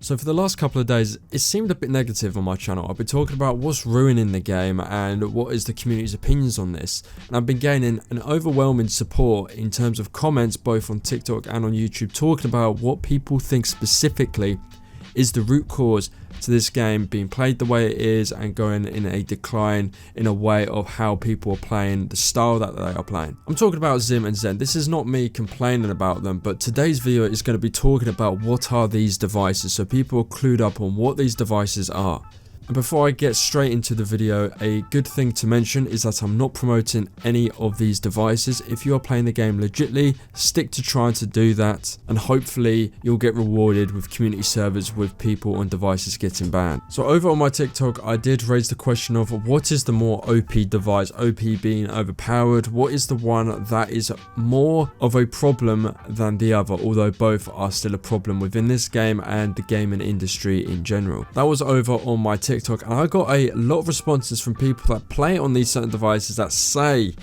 So for the last couple of days, it seemed a bit negative on my channel. I've been talking about what's ruining the game and what is the community's opinions on this. And I've been gaining an overwhelming support in terms of comments both on TikTok and on YouTube talking about what people think specifically is the root cause to this game being played the way it is and going in a decline in a way of how people are playing, the style that they are playing. I'm talking about Zim and Zen. This is not me complaining about them, but today's video is going to be talking about what are these devices, so people are clued up on what these devices are. And before I get straight into the video, a good thing to mention is that I'm not promoting any of these devices. If you are playing the game legitly, stick to trying to do that, and hopefully you'll get rewarded with community servers with people on devices getting banned. So over on my TikTok, I did raise the question of what is the more OP device, OP being overpowered, what is the one that is more of a problem than the other, although both are still a problem within this game and the gaming industry in general. That was over on my TikTok, and I got a lot of responses from people that play on these certain devices that say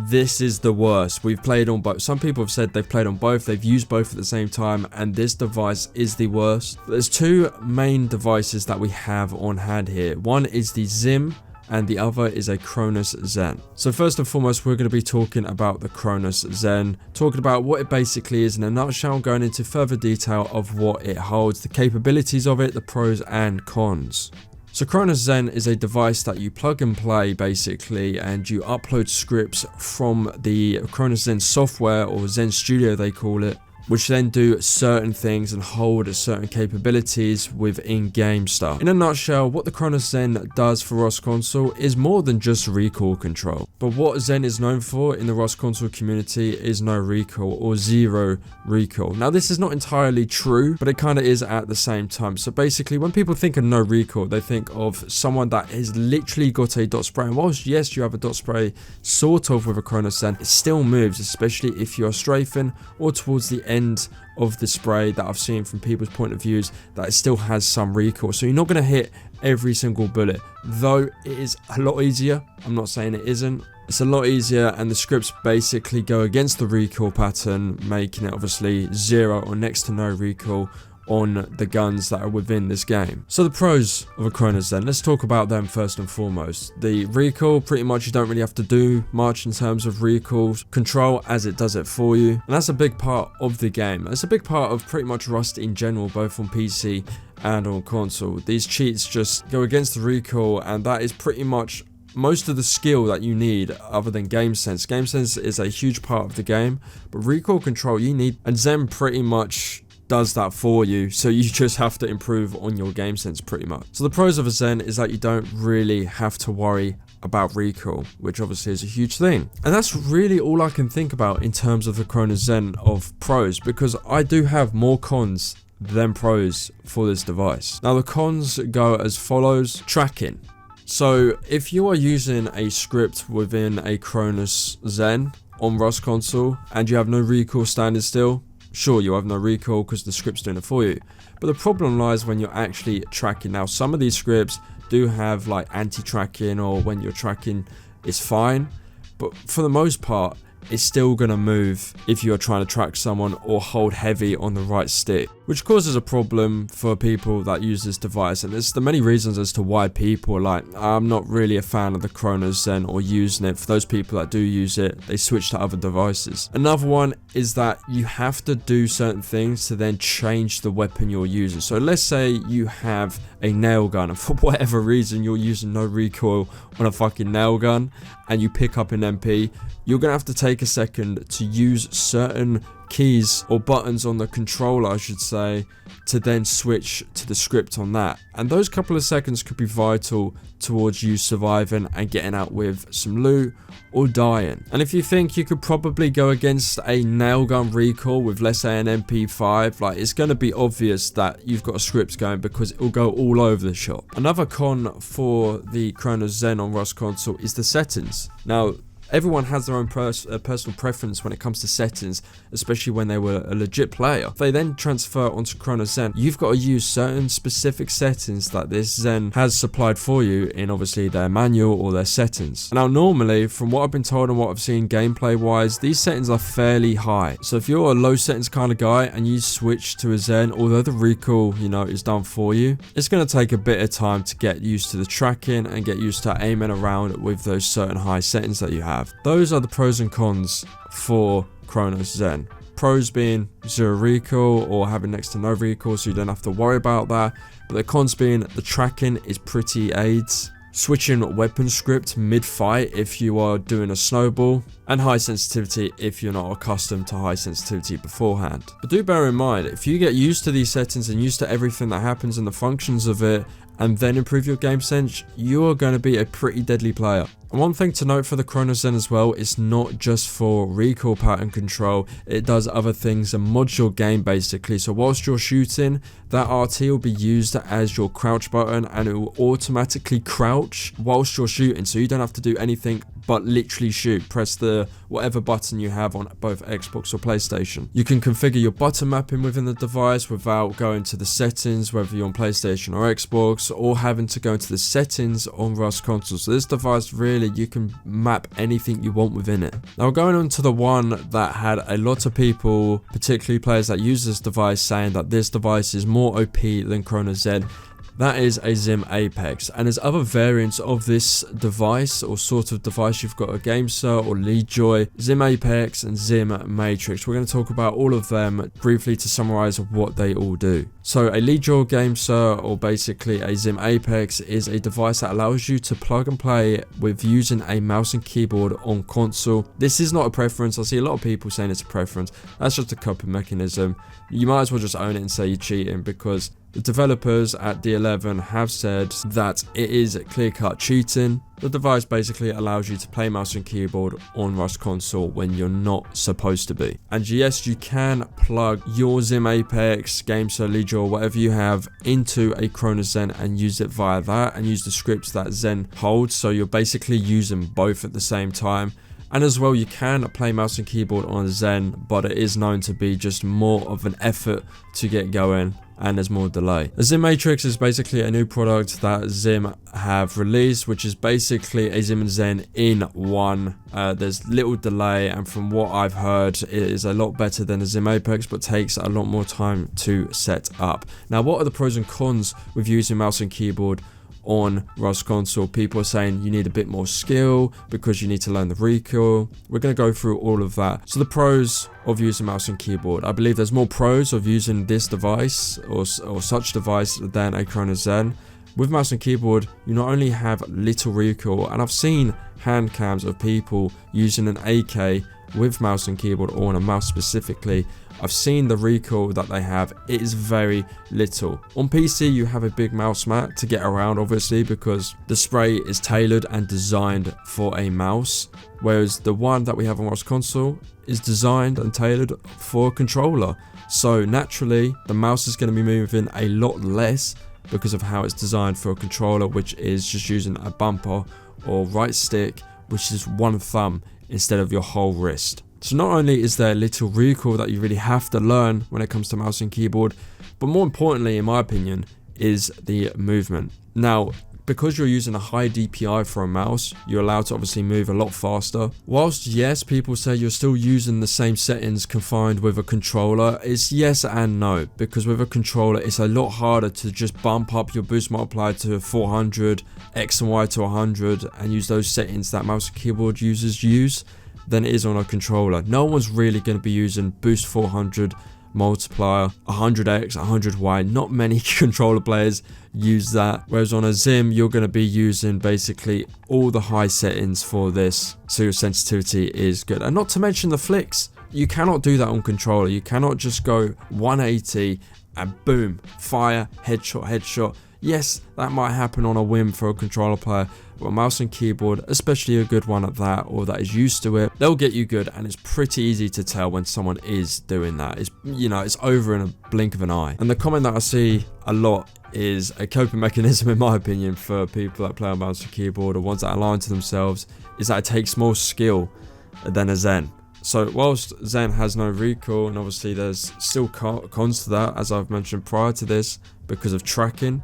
this is the worst. We've played on both. Some people have said they've played on both, they've used both at the same time, and this device is the worst. There's two main devices that we have on hand here. One is the Zim and the other is a Cronus Zen. So first and foremost, we're going to be talking about the Cronus Zen, talking about what it basically is in a nutshell, going into further detail of what it holds, the capabilities of it, the pros and cons. So Cronus Zen is a device that you plug and play basically, and you upload scripts from the Cronus Zen software, or Zen Studio they call it, which then do certain things and hold certain capabilities with in-game stuff. In a nutshell, what the Cronus Zen does for Rust Console is more than just recoil control. But what Zen is known for in the Rust Console community is no recoil or zero recoil. Now this is not entirely true, but it kind of is at the same time. So basically when people think of no recoil, they think of someone that has literally got a dot spray. And whilst yes, you have a dot spray sort of with a Cronus Zen, it still moves, especially if you're strafing or towards the end of the spray that I've seen from people's point of views, that it still has some recoil. So you're not going to hit every single bullet, though it is a lot easier. I'm not saying it isn't. It's a lot easier, and the scripts basically go against the recoil pattern, making it obviously zero or next to no recoil on the guns that are within this game. So the pros of a Cronus Zen, let's talk about them first and foremost. The recoil, pretty much you don't really have to do much in terms of recoil control, as it does it for you, and that's a big part of the game. It's a big part of pretty much Rust in general, both on PC and on console. These cheats just go against the recoil, and that is pretty much most of the skill that you need other than game sense. Game sense is a huge part of the game, but recoil control you need, and Zen pretty much does that for you, so you just have to improve on your game sense pretty much. So the pros of a Zen is that you don't really have to worry about recoil, which obviously is a huge thing. And that's really all I can think about in terms of the Cronus Zen of pros, because I do have more cons than pros for this device. Now the cons go as follows. Tracking. So if you are using a script within a Cronus Zen on Rust Console and you have no recoil standing still, sure, you have no recoil because the script's doing it for you. But the problem lies when you're actually tracking. Now, some of these scripts do have like anti-tracking, or when you're tracking, it's fine. But for the most part, it's still going to move if you're trying to track someone or hold heavy on the right stick, which causes a problem for people that use this device. And there's the many reasons as to why people are like, I'm not really a fan of the Cronus Zen or using it. For those people that do use it, they switch to other devices. Another one is that you have to do certain things to then change the weapon you're using. So let's say you have a nail gun and for whatever reason you're using no recoil on a fucking nail gun and you pick up an MP, you're going to have to take a second to use certain keys or buttons on the controller, I should say, to then switch to the script on that. And those couple of seconds could be vital towards you surviving and getting out with some loot or dying. And if you think you could probably go against a nail gun recoil with, let's say, an MP5, like, it's going to be obvious that you've got a script going because it will go all over the shop. Another con for the Cronus Zen on Rust Console is the settings. Now, Everyone has their own personal preference when it comes to settings, especially when they were a legit player. If they then transfer onto Cronus Zen, you've got to use certain specific settings that this Zen has supplied for you in obviously their manual or their settings. Now normally, from what I've been told and what I've seen gameplay wise, these settings are fairly high. So if you're a low settings kind of guy and you switch to a Zen, although the recoil, you know, is done for you, it's going to take a bit of time to get used to the tracking and get used to aiming around with those certain high settings that you have. Those are the pros and cons for Cronus Zen. Pros being zero recoil or having next to no recoil, so you don't have to worry about that. But the cons being the tracking is pretty AIDS, switching weapon script mid-fight if you are doing a snowball, and high sensitivity if you're not accustomed to high sensitivity beforehand. But do bear in mind, if you get used to these settings and used to everything that happens and the functions of it, and then improve your game sense, you are going to be a pretty deadly player. And one thing to note for the Cronus Zen as well, it's not just for recoil pattern control, it does other things and mods your game basically. So whilst you're shooting, that RT will be used as your crouch button and it will automatically crouch whilst you're shooting, so you don't have to do anything but literally shoot. Press the whatever button you have on both Xbox or PlayStation. You can configure your button mapping within the device without going to the settings, whether you're on PlayStation or Xbox, or having to go into the settings on Rust Console. So this device really, you can map anything you want within it. Now going on to the one that had a lot of people, particularly players that use this device, saying that this device is more OP than Cronus Zen. That is a Zim Apex, and there's other variants of this device or sort of device. You've got a GameSir or LeadJoy, Zim Apex and Zim Matrix. We're going to talk about all of them briefly to summarize what they all do. So a LeadJoy GameSir, or basically a Zim Apex, is a device that allows you to plug and play with using a mouse and keyboard on console. This is not a preference. I see a lot of people saying it's a preference. That's just a coping mechanism. You might as well just own it and say you're cheating, because the developers at D11 have said that it is clear-cut cheating. The device basically allows you to play mouse and keyboard on Rust Console when you're not supposed to be. And yes, you can plug your Zim Apex, GameSir, LeadJoy, whatever you have, into a Cronus Zen and use it via that, and use the scripts that Zen holds, so you're basically using both at the same time. And as well, you can play mouse and keyboard on Zen, but it is known to be just more of an effort to get going, and there's more delay. The Zim Matrix is basically a new product that Zim have released, which is basically a Zim and Zen in one. There's little delay, and from what I've heard, it is a lot better than the Zim Apex, but takes a lot more time to set up. Now, what are the pros and cons with using mouse and keyboard on Rust Console? People are saying you need a bit more skill because you need to learn the recoil. We're going to go through all of that. So the pros of using mouse and keyboard. I believe there's more pros of using this device or such device than a Cronus Zen. With mouse and keyboard, you not only have little recoil, and I've seen hand cams of people using an AK with mouse and keyboard, or on a mouse specifically. I've seen the recoil that they have. It is very little. On PC, you have a big mouse mat to get around, obviously, because the spray is tailored and designed for a mouse, whereas the one that we have on Rust Console is designed and tailored for a controller. So naturally, the mouse is going to be moving a lot less because of how it's designed for a controller, which is just using a bumper or right stick, which is one thumb instead of your whole wrist. So not only is there little recoil that you really have to learn when it comes to mouse and keyboard, but more importantly, in my opinion, is the movement. Now, because you're using a high DPI for a mouse, you're allowed to obviously move a lot faster. Whilst yes, people say you're still using the same settings confined with a controller, it's yes and no, because with a controller, it's a lot harder to just bump up your boost multiplier to 400, X and Y to 100, and use those settings that mouse and keyboard users use than it is on a controller. No one's really going to be using boost 400 multiplier, 100x, 100y. Not many controller players use that, whereas on a Zim you're going to be using basically all the high settings for this, so your sensitivity is good. And not to mention the flicks, you cannot do that on controller. You cannot just go 180 and boom, fire, headshot, headshot. Yes, that might happen on a whim for a controller player, but mouse and keyboard, especially a good one at that, or that is used to it, they'll get you good, and it's pretty easy to tell when someone is doing that. It's, you know, it's over in a blink of an eye. And the comment that I see a lot is a coping mechanism, in my opinion, for people that play on mouse and keyboard, or ones that align to themselves, is that it takes more skill than a Zen. So whilst Zen has no recoil, and obviously there's still cons to that, as I've mentioned prior to this, because of tracking,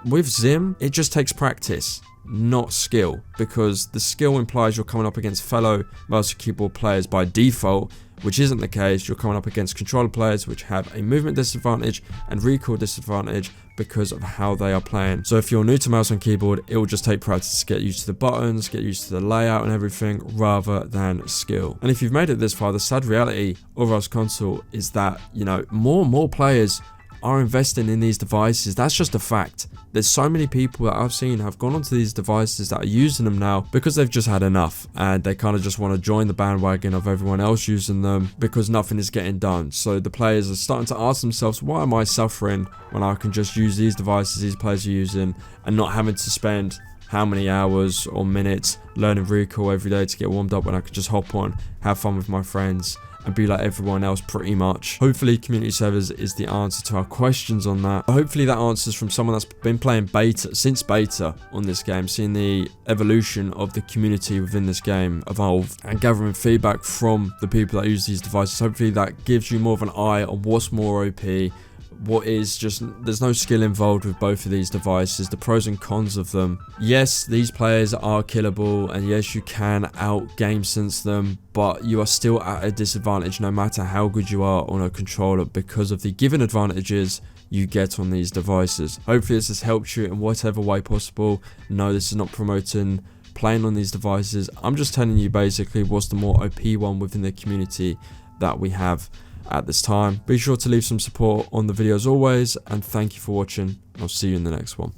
with Zim, it just takes practice, not skill, because the skill implies you're coming up against fellow mouse and keyboard players by default, which isn't the case. You're coming up against controller players which have a movement disadvantage and recoil disadvantage because of how they are playing. So if you're new to mouse and keyboard, it will just take practice to get used to the buttons, get used to the layout and everything, rather than skill. And if you've made it this far, the sad reality of Rust Console is that, you know, more and more players are investing in these devices. That's just a fact. There's so many people that I've seen have gone onto these devices that are using them now because they've just had enough, and they kind of just want to join the bandwagon of everyone else using them because nothing is getting done. So the players are starting to ask themselves, why am I suffering when I can just use these devices these players are using and not having to spend how many hours or minutes learning recoil every day to get warmed up, when I could just hop on, have fun with my friends, and be like everyone else pretty much. Hopefully community servers is the answer to our questions on that. Hopefully that answers from someone that's been playing since beta on this game, seeing the evolution of the community within this game evolve and gathering feedback from the people that use these devices. Hopefully that gives you more of an eye on what's more OP, what is just, there's no skill involved with both of these devices, the pros and cons of them. Yes, these players are killable, and yes, you can out game sense them, but you are still at a disadvantage no matter how good you are on a controller because of the given advantages you get on these devices. Hopefully this has helped you in whatever way possible. No, this is not promoting playing on these devices. I'm just telling you basically what's the more OP one within the community that we have at this time. Be sure to leave some support on the video as always, and thank you for watching. I'll see you in the next one.